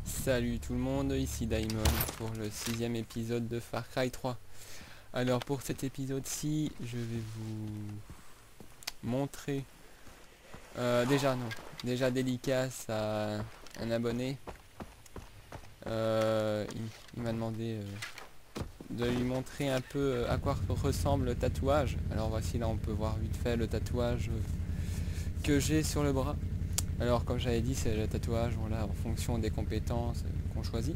Salut tout le monde, ici Daimon pour le 6e épisode de Far Cry 3. Alors pour cet épisode-ci, je vais vous montrer... déjà dédicace à un abonné. Il m'a demandé de lui montrer un peu à quoi ressemble le tatouage. Alors voici, là on peut voir vite fait le tatouage que j'ai sur le bras. Alors comme j'avais dit, c'est le tatouage voilà, en fonction des compétences qu'on choisit.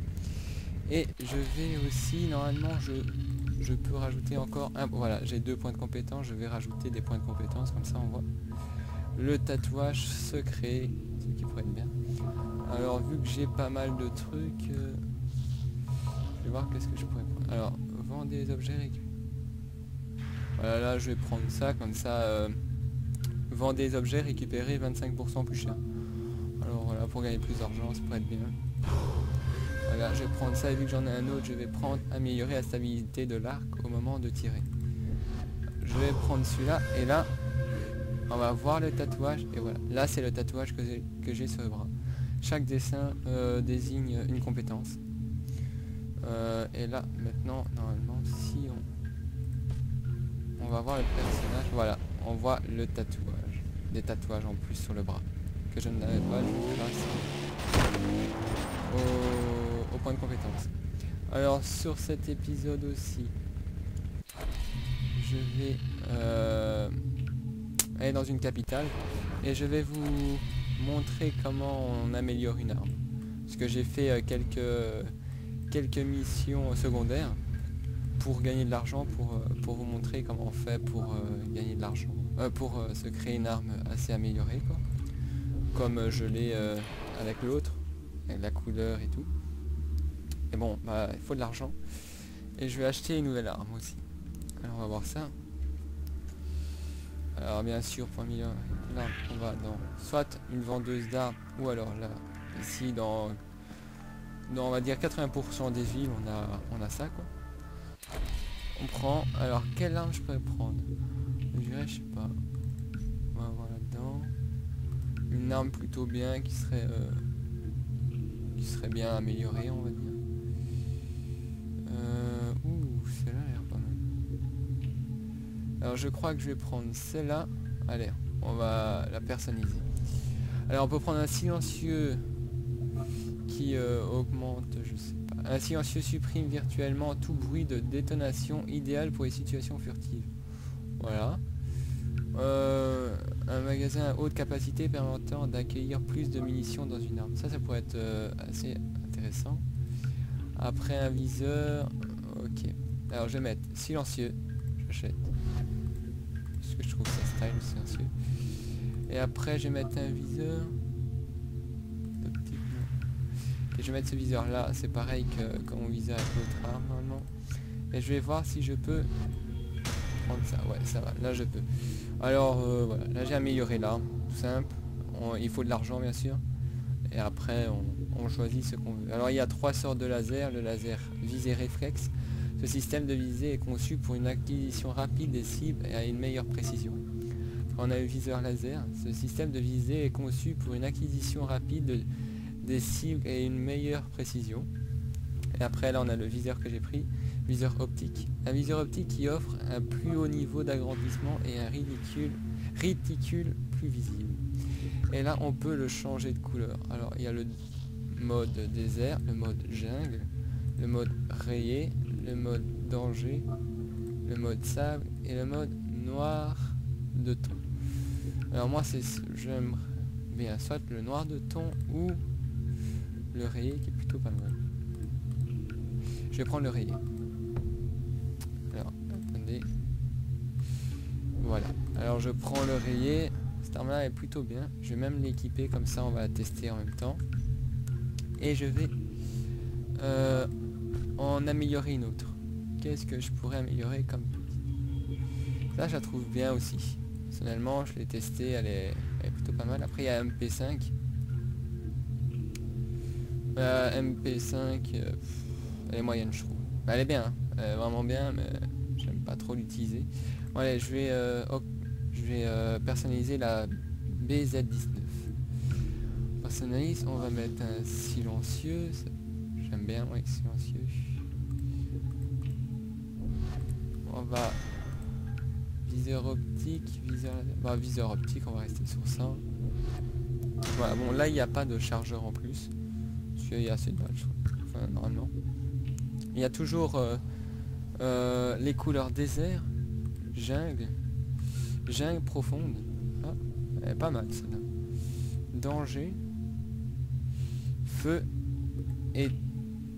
Et je vais aussi, normalement, je peux rajouter encore un... Voilà, j'ai 2 points de compétence, je vais rajouter des points de compétence, comme ça on voit le tatouage secret, ce qui pourrait être bien. Alors vu que j'ai pas mal de trucs, je vais voir qu'est-ce que je pourrais prendre. Alors, vendre des objets récupérés. Voilà, là je vais prendre ça, comme ça, vendre des objets récupérés 25% plus cher. Alors voilà, pour gagner plus d'argent, ça pourrait être bien. Voilà, je vais prendre ça et vu que j'en ai un autre, je vais prendre améliorer la stabilité de l'arc au moment de tirer. Je vais prendre celui-là et là, on va voir le tatouage et voilà. Là, c'est le tatouage que j'ai sur le bras. Chaque dessin désigne une compétence. Et là, maintenant, normalement, si on va voir le personnage, voilà, on voit le tatouage. Des tatouages en plus sur le bras. Que je n'avais pas, je grâce au point de compétence. Alors sur cet épisode aussi, je vais aller dans une capitale et je vais vous montrer comment on améliore une arme. Parce que j'ai fait quelques missions secondaires pour gagner de l'argent, pour vous montrer comment on fait pour gagner de l'argent, pour se créer une arme assez améliorée, quoi. Comme je l'ai avec l'autre, avec la couleur et tout. Et bon, bah il faut de l'argent. Et je vais acheter une nouvelle arme aussi. Alors on va voir ça. Alors bien sûr, pour améliorer l'arme, on va dans soit une vendeuse d'armes, ou alors là, ici dans on va dire 80% des villes, on a ça quoi. On prend, alors quelle arme je pourrais prendre? Je dirais, je sais pas. On va voir là-dedans. Une arme plutôt bien qui serait bien améliorée, on va dire. Celle-là a l'air pas mal. Alors je crois que je vais prendre celle-là. Allez, on va la personnaliser. Alors on peut prendre un silencieux qui augmente, je sais pas. Un silencieux supprime virtuellement tout bruit de détonation, idéal pour les situations furtives. Voilà. Un magasin à haute capacité permettant d'accueillir plus de munitions dans une arme. Ça pourrait être assez intéressant. Après un viseur, ok. Alors je vais mettre silencieux, j'achète. Parce que je trouve ça style silencieux. Et après je vais mettre un viseur. Et je vais mettre ce viseur là, c'est pareil que mon viseur avec l'autre arme normalement. Et je vais voir si je peux prendre ça, ouais ça va, là je peux. Alors voilà, là j'ai amélioré l'arme, tout simple. Il faut de l'argent bien sûr. Et après on choisit ce qu'on veut. Alors il y a 3 sortes de laser, le laser visée réflexe. Ce système de visée est conçu pour une acquisition rapide des cibles et à une meilleure précision. On a le viseur laser. Ce système de visée est conçu pour une acquisition rapide des cibles et une meilleure précision. Et après là on a le viseur que j'ai pris, viseur optique. Un viseur optique qui offre un plus haut niveau d'agrandissement et un réticule plus visible. Et là on peut le changer de couleur. Alors il y a le mode désert, le mode jungle, le mode rayé, le mode danger, le mode sable et le mode noir de thon. Alors moi j'aime bien soit le noir de thon ou le rayé qui est plutôt pas mal. Je vais prendre le rayé. Alors attendez. Voilà. Alors je prends le rayé. Cette arme là est plutôt bien. Je vais même l'équiper comme ça on va la tester en même temps. Et je vais en améliorer une autre. Qu'est-ce que je pourrais améliorer comme ça, je la trouve bien aussi. Personnellement, je l'ai testé, elle est plutôt pas mal. Après, il y a MP5. MP5, elle est moyenne, je trouve. Elle est bien, hein. Elle est vraiment bien, mais j'aime pas trop l'utiliser. Bon, allez, je vais personnaliser la BZ19. personnalise, on va mettre un silencieux. J'aime bien, oui, silencieux. On va viseur optique, viseur optique, on va rester sur ça. Voilà, bon là il n'y a pas de chargeur en plus. Parce qu'il y a assez de batterie. Enfin normalement. Il y a toujours les couleurs désert, jungle, jungle profonde. Ah, elle est pas mal celle-là. Danger, feu et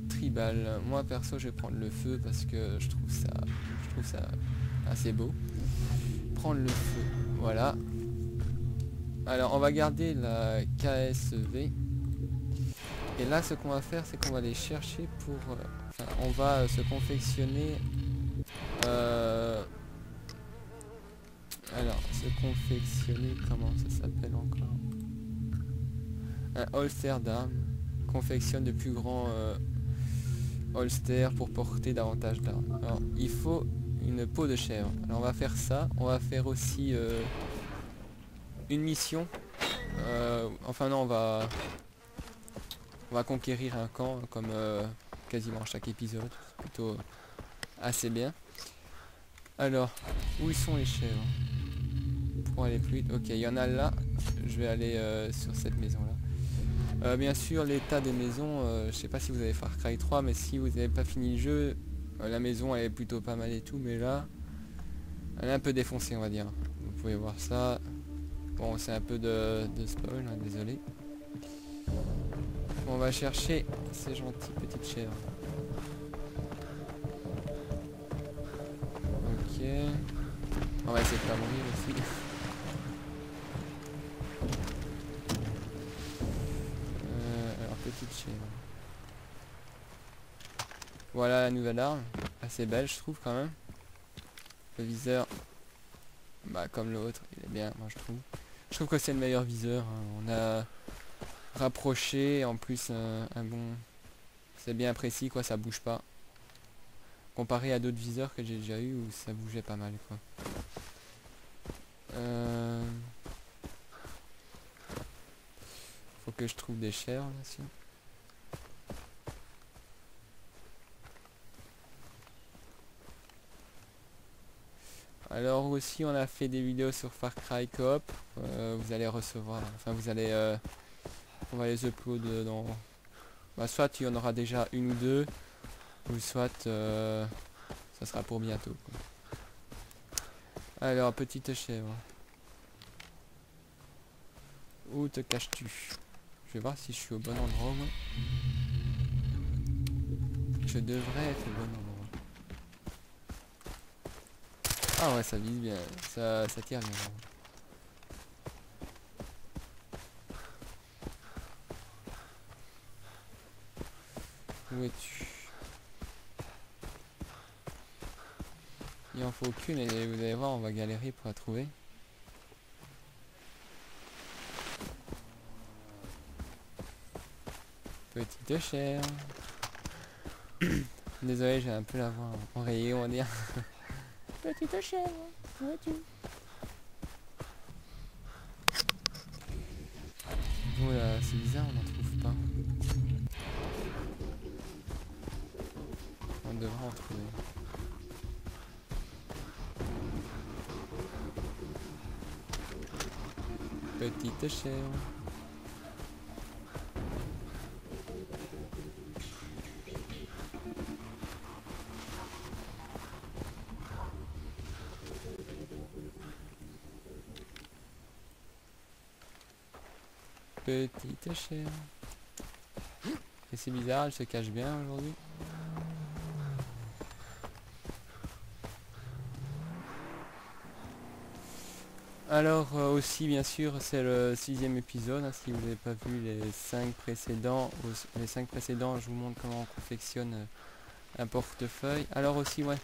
tribal. Moi perso je vais prendre le feu parce que je trouve ça assez beau. Prendre le feu, voilà. Alors on va garder la KSV. Et là ce qu'on va faire c'est qu'on va aller chercher pour... enfin on va se confectionner... alors se confectionner, comment ça s'appelle encore? Un holster d'armes. Confectionne de plus grands holsters pour porter davantage d'armes. Alors il faut une peau de chèvre. Alors on va faire ça. On va faire aussi une mission. Enfin non, on va conquérir un camp comme quasiment chaque épisode. C'est plutôt assez bien. Alors, où sont les chèvres? Pour aller plus vite. Ok, il y en a là. Je vais aller sur cette maison là. Bien sûr, l'état des maisons, je sais pas si vous avez Far Cry 3, mais si vous n'avez pas fini le jeu, la maison elle est plutôt pas mal et tout, mais là, elle est un peu défoncée on va dire. Vous pouvez voir ça. Bon, c'est un peu de spoil, hein, désolé. Bon, on va chercher ces gentilles petites chèvres. Ok. On va essayer de pas mourir aussi. Alors, petite chèvre. Voilà la nouvelle arme. Assez belle, je trouve, quand même. Le viseur, bah, comme l'autre, il est bien, moi je trouve. Je trouve que c'est le meilleur viseur. Hein. On a rapproché, en plus un bon... C'est bien précis, quoi, ça bouge pas. Comparé à d'autres viseurs que j'ai déjà eu où ça bougeait pas mal, quoi. Faut que je trouve des chèvres, là, si. Alors aussi on a fait des vidéos sur Far Cry Coop. Vous allez recevoir, enfin vous allez on va les upload dans... Bah, soit il y en aura déjà une ou deux, ou soit ça sera pour bientôt, quoi. Alors petite chèvre, où te caches-tu? Je vais voir si je suis au bon endroit, moi. Je devrais être au bon endroit. Ah ouais, ça vise bien, ça tire bien. Où es-tu? Il en faut qu'une et vous allez voir, on va galérer pour la trouver. Petite chèvre. Désolé, j'ai un peu la voix enrayée, on va dire. Petite chèvre, où es-tu? Voilà, c'est bizarre, on n'en trouve pas. On devrait en trouver. Petite chèvre. Petite chèvre. Et c'est bizarre, elle se cache bien aujourd'hui. Alors aussi bien sûr c'est le 6e épisode, hein, si vous n'avez pas vu les 5 précédents, je vous montre comment on confectionne un portefeuille. Alors aussi ouais,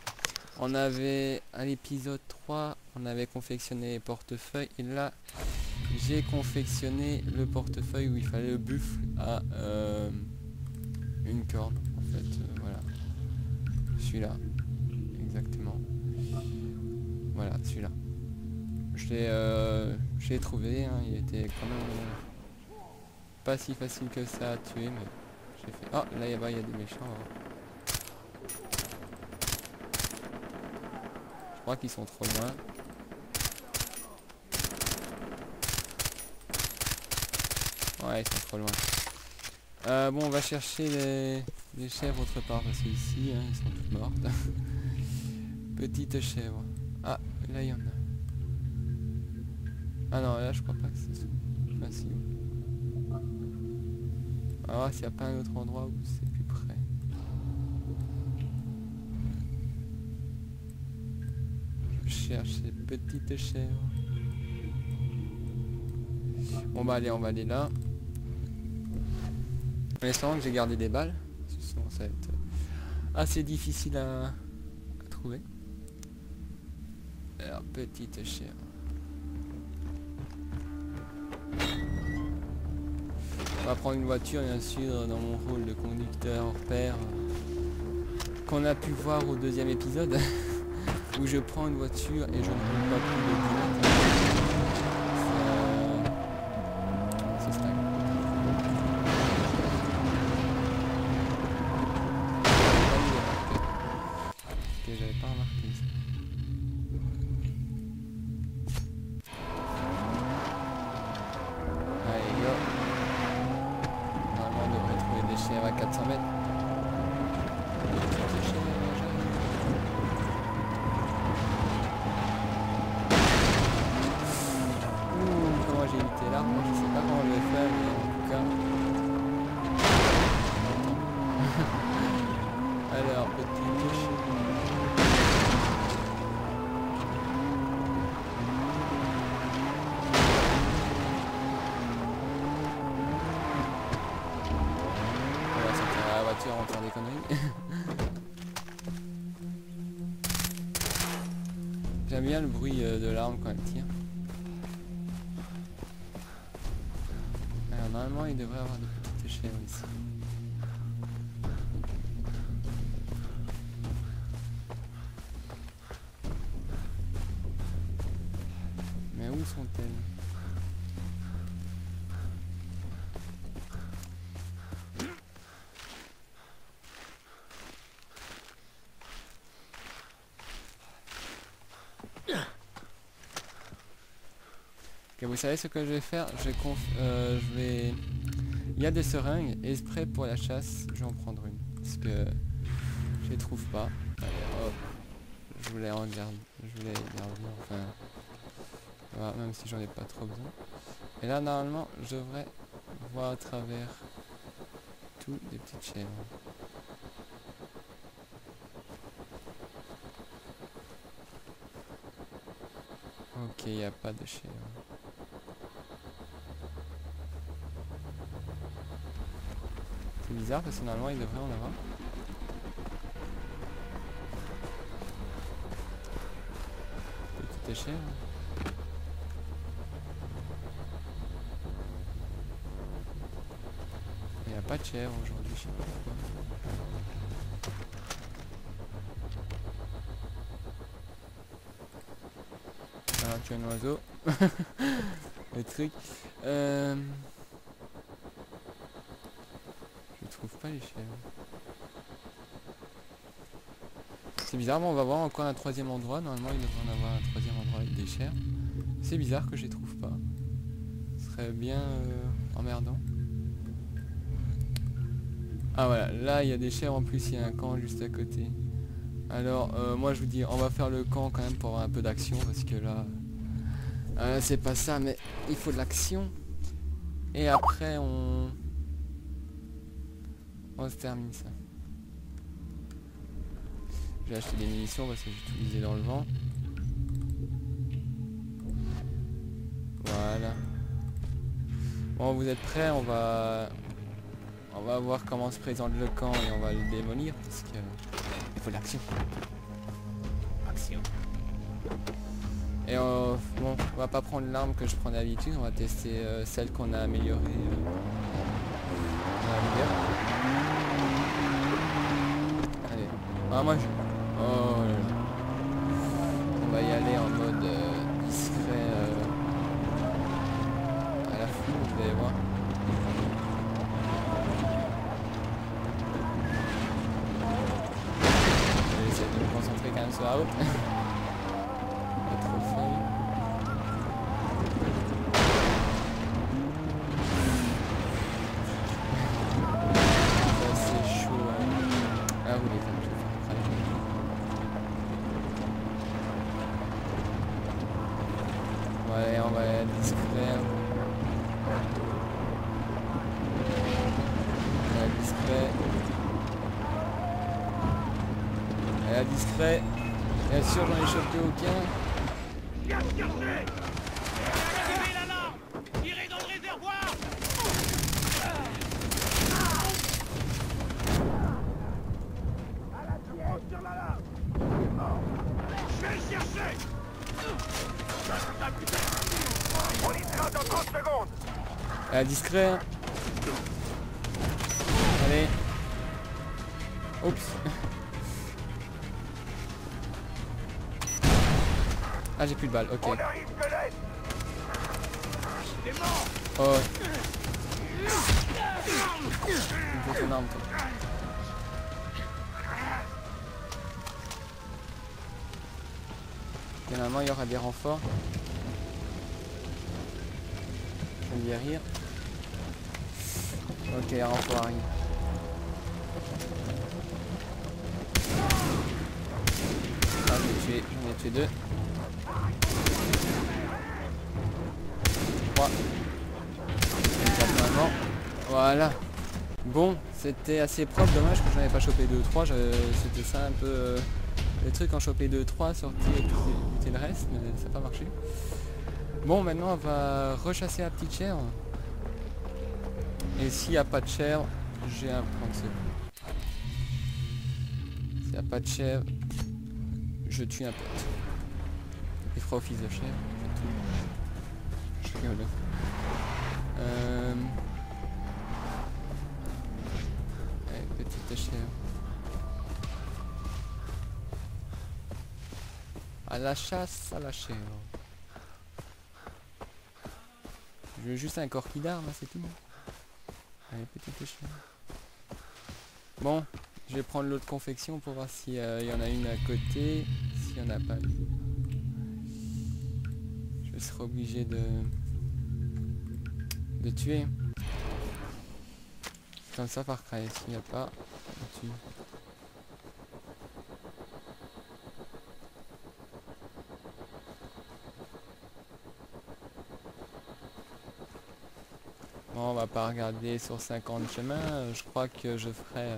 on avait à l'épisode 3, on avait confectionné les portefeuilles et là j'ai confectionné le portefeuille où il fallait le buffle à une corde en fait, voilà, celui-là, exactement, voilà celui-là. Je l'ai trouvé, hein, il était quand même... pas si facile que ça à tuer, mais j'ai fait... Oh, là, il y a des méchants. Je crois qu'ils sont trop loin. Ouais, ils sont trop loin. Bon, on va chercher les chèvres autre part, parce qu'ici, hein, ils sont toutes mortes. Petite chèvre. Ah, là, il y en a. Ah non, là, je crois pas que ce soit... Ah, si. On va voir s'il n'y a pas un autre endroit où c'est plus près. Je cherche ces petites chèvres. Bon bah allez, on va aller là. En espérant que j'ai gardé des balles. Sinon ça va être assez difficile à trouver. Alors, petite chèvre. On va prendre une voiture bien sûr dans mon rôle de conducteur hors pair qu'on a pu voir au deuxième épisode où je prends une voiture et je ne roule pas plus de 10 mètres. C'est stag. Ok, j'avais pas remarqué ça. Allez, go. Normalement, on devrait trouver des chèvres à 400 mètres. Comment j'ai évité l'arbre, je sais pas comment je vais faire, mais en tout cas. Alors, petit chèvre. On va sortir à la voiture en faire des conneries. J'aime bien le bruit de l'arme quand elle tire. Alors normalement il devrait y avoir des petites chèvres ici. Mais où sont-elles? Ok, vous savez ce que je vais faire? Je vais... Il y a des seringues et exprès pour la chasse, je vais en prendre une. Parce que je les trouve pas. Allez, hop. Je voulais en garder. Je voulais garder, enfin... Voilà, même si j'en ai pas trop besoin. Et là, normalement, je devrais voir à travers tout des petites chèvres. Ok, il n'y a pas de chèvres. C'est bizarre parce que normalement il devrait en avoir. Petite chèvre. Il n'y a pas de chèvre aujourd'hui, je sais pas pourquoi. Alors tu as un oiseau. Le truc. Je trouve pas les chèvres. C'est bizarre, mais on va voir encore un troisième endroit. Normalement il devrait en avoir un troisième endroit avec des chèvres. C'est bizarre que je les trouve pas. Ce serait bien emmerdant. Ah voilà, là il y a des chèvres en plus, il y a un camp juste à côté. Alors moi je vous dis, on va faire le camp quand même pour avoir un peu d'action parce que là c'est pas ça, mais il faut de l'action. Et après on se termine ça. J'ai acheté des munitions parce que j'ai tout visé dans le vent. Voilà. Bon, vous êtes prêts? On va voir comment se présente le camp et on va le démolir parce que il faut de l'action. Action. Et bon, on va pas prendre l'arme que je prends d'habitude, on va tester celle qu'on a améliorée dans la vidéo. Allez. Ah moi je... Oh là là. On va y aller en mode discret à la floue, vous allez voir. out. Pas trop faible. Ça c'est chaud. Hein. Ah oui, les amis, je vais faire craquer. Ouais, on va être discret. Discret. Elle a discret. Bien sûr, j'en ai chopé aucun. Tirez dans le réservoir. Je vais le chercher. On y sera dans 30 secondes. Elle a discret. Hein. Allez. Oups. Ah, j'ai plus de balles, ok. Oh. Il faut ton arme, toi. Finalement, il y aura des renforts. Je vais guérir. Ok, les renforts arrivent. Ah, j'en ai tué 2. 3. Voilà. Bon, c'était assez propre, dommage que j'en avais pas chopé 2-3. C'était ça un peu le truc, en choper 2-3, sortir et buter le reste, mais ça n'a pas marché. Bon, maintenant on va rechasser la petite chèvre. Et s'il n'y a pas de chèvre, j'ai un plan de secours. S'il n'y a pas de chèvre, je tue un pote. Il fera office de chèvre, c'est tout. Je rigole. Allez, petite chèvre. À la chasse à la chèvre. Je veux juste un corps qui d'armes, c'est tout. Allez, petite chèvre. Bon, je vais prendre l'autre confection pour voir s'il y en a une à côté. S'il n'y en a pas. Je serai obligé de tuer. Comme ça par craie, s'il n'y a pas, on tue. Bon, on va pas regarder sur 50 chemins, je crois que je ferai...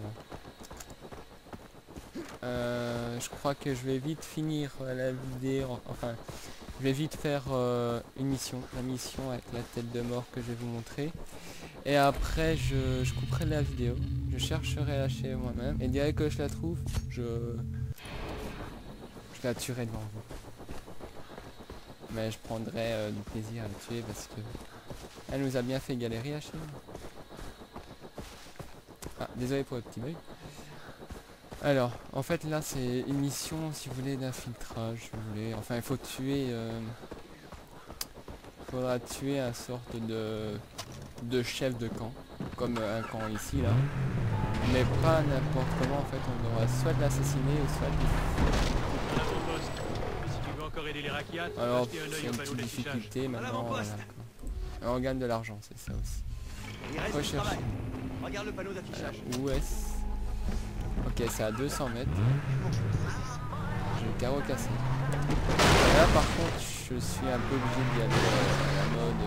je crois que je vais vite finir la vidéo, enfin, je vais vite faire une mission, la mission avec la tête de mort que je vais vous montrer. Et après, je couperai la vidéo, je chercherai la chèvre moi-même, et dès que je la trouve, je la tuerai devant vous. Mais je prendrai du plaisir à la tuer parce que elle nous a bien fait galérer la chèvre. Ah, désolé pour le petit bug. Alors, en fait là c'est une mission, si vous voulez, d'infiltrage, si vous voulez. Enfin, il faut tuer... faudra tuer un sorte de chef de camp, comme un camp ici là. Mais pas n'importe comment, en fait, on devra soit de l'assassiner ou soit de... Alors, c'est une petite difficulté maintenant, voilà. On gagne de l'argent, c'est ça aussi. Recherche. Regarde le panneau d'affichage. Où est-ce? Ok, c'est à 200 mètres. J'ai le carreau cassé. Et là par contre, je suis un peu obligé d'y aller à la mode,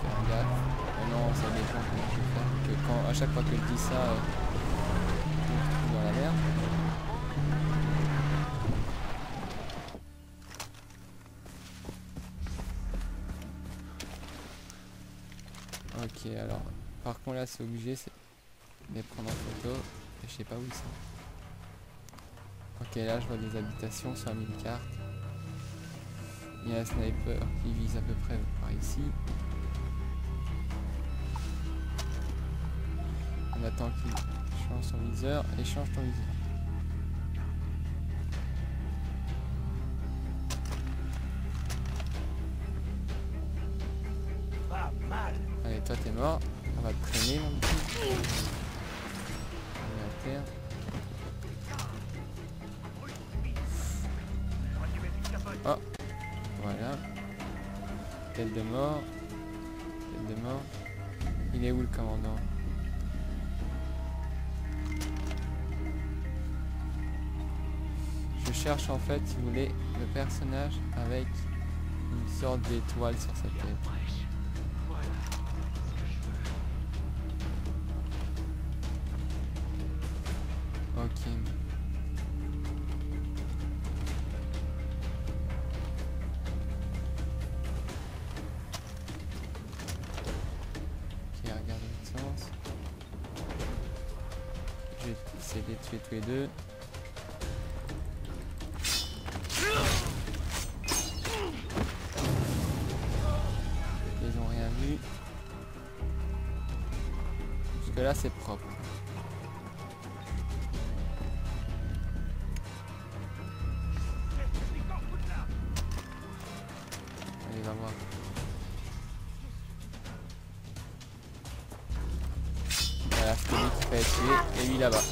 faire gaffe. Maintenant, ça dépend comment je vais faire. Que quand, à chaque fois que je dis ça, je me retrouve dans la merde. Ok, alors, par contre là c'est obligé, c'est de les prendre en photo, et je sais pas où ils sont. Ok, là je vois des habitations sur la mini-carte. Il y a un sniper qui vise à peu près par ici. On attend qu'il change son viseur, et change ton viseur. Allez, toi t'es mort, on va te traîner mon petit. On est à terre. Voilà. Tête de mort. Tête de mort. Il est où le commandant? Je cherche en fait, si vous voulez, le personnage avec une sorte d'étoile sur sa tête. Ok. Ok, regardez le sens. Je vais essayer de les tuer tous les deux. Ils ont rien vu. Parce que là c'est propre. Allez, va voir. Voilà, c'était lui qui fait tuer. Et lui là-bas.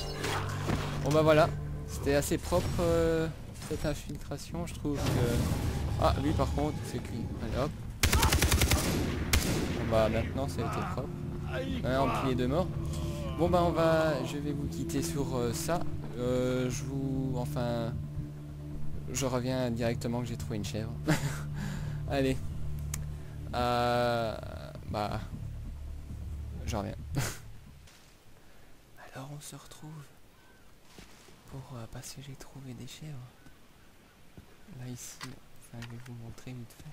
Bon bah voilà. C'était assez propre cette infiltration. Je trouve que... Ah, lui par contre, c'est cuit. Allez hop. Bon bah maintenant ça a été propre. Maintenant plié de mort. Bon bah je vais vous quitter sur ça. Je reviens directement que j'ai trouvé une chèvre. Allez. Bah je reviens. Alors on se retrouve pour parce que j'ai trouvé des chèvres. Là ici, enfin, je vais vous montrer vite fait.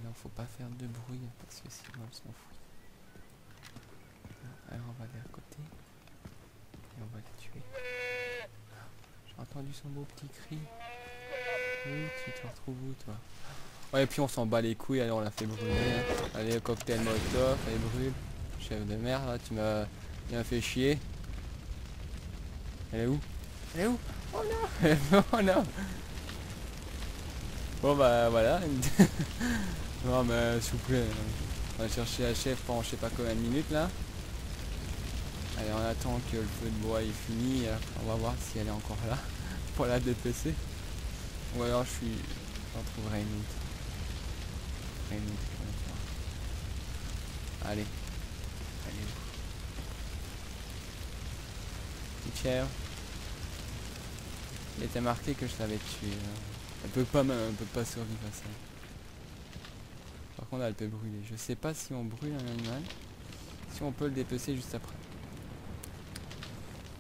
Alors faut pas faire de bruit parce que sinon elles s'enfuient. Alors on va aller à côté et on va la tuer. J'ai entendu son beau petit cri. Oui, tu te retrouves où toi? Ouais, et puis on s'en bat les couilles, alors on l'a fait brûler. Hein. Allez, cocktail molotov, allez brûle. Chef de merde, là, tu m'as bien fait chier. Elle est où? Elle est où? Oh non. Oh non. Bon bah voilà. Non mais s'il vous plaît, on va chercher la chef pendant je sais pas combien de minutes là. Allez, on attend que le feu de bois est fini, on va voir si elle est encore là pour la DPC. Ou alors j'en trouverai une autre. Allez. Allez. Petite chèvre. Il était marqué que je l'avais tué. Elle peut pas survivre à ça. Par contre elle peut brûler. Je sais pas si on brûle un animal. Si on peut le dépecer juste après.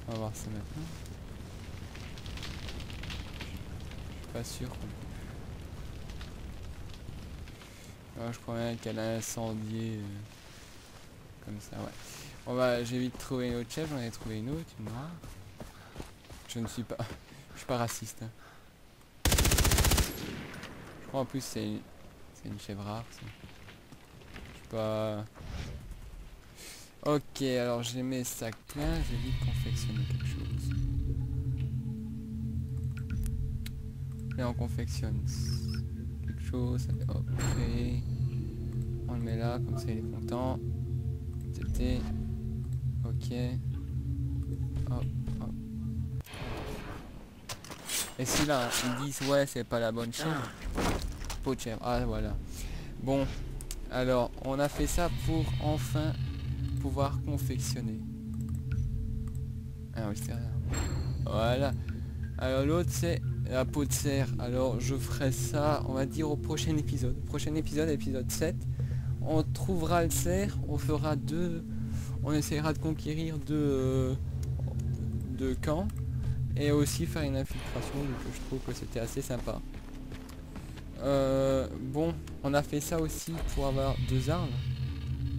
On va voir ça maintenant. Je suis pas sûr qu'on peut. Je crois bien qu'elle a incendié comme ça, ouais. J'ai vite trouvé une autre chef, j'en ai trouvé une autre, une noire. Je ne suis pas. Je suis pas raciste. Hein. Je crois en plus c'est une chèvre rare. Ça. Je suis pas. Ok, alors j'ai mes sacs pleins, j'ai vite confectionné quelque chose. Là on confectionne quelque chose, hop, créer. On le met là, comme ça il est content. C'était. Ok. Hop, hop. Et si là, ils disent ouais c'est pas la bonne chèvre. Peau de chèvre, ah voilà. Bon, alors on a fait ça pour enfin pouvoir confectionner. Ah oui c'est rien. Voilà. Alors l'autre c'est la peau de cerf. Alors je ferai ça, on va dire au prochain épisode. Prochain épisode, épisode 7. On trouvera le cerf, on fera on essaiera de conquérir deux camps et aussi faire une infiltration, donc je trouve que c'était assez sympa. Bon, on a fait ça aussi pour avoir 2 armes.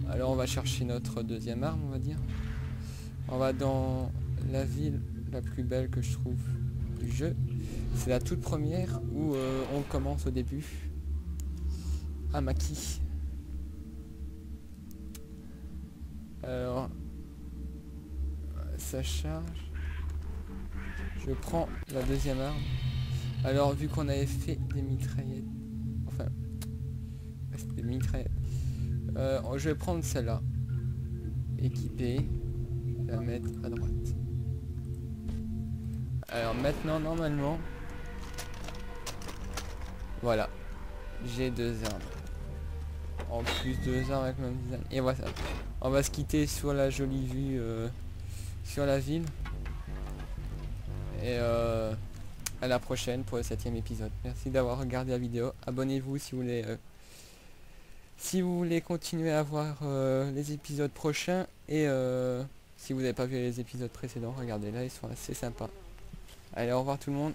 Alors on va chercher notre deuxième arme, on va dire. On va dans la ville la plus belle que je trouve du jeu. C'est la toute première où on commence au début. À Maki. Alors, ça charge. Je prends la deuxième arme. Alors, vu qu'on avait fait des mitraillettes, enfin, des mitraillettes, je vais prendre celle-là, équipée, la mettre à droite. Alors maintenant, normalement, Voilà. J'ai 2 armes. En plus 2 armes avec le même design. Et voilà. On va se quitter sur la jolie vue sur la ville. Et à la prochaine pour le 7e épisode. Merci d'avoir regardé la vidéo. Abonnez-vous si vous voulez continuer à voir les épisodes prochains. Et si vous n'avez pas vu les épisodes précédents, regardez là, ils sont assez sympas. Allez, au revoir tout le monde.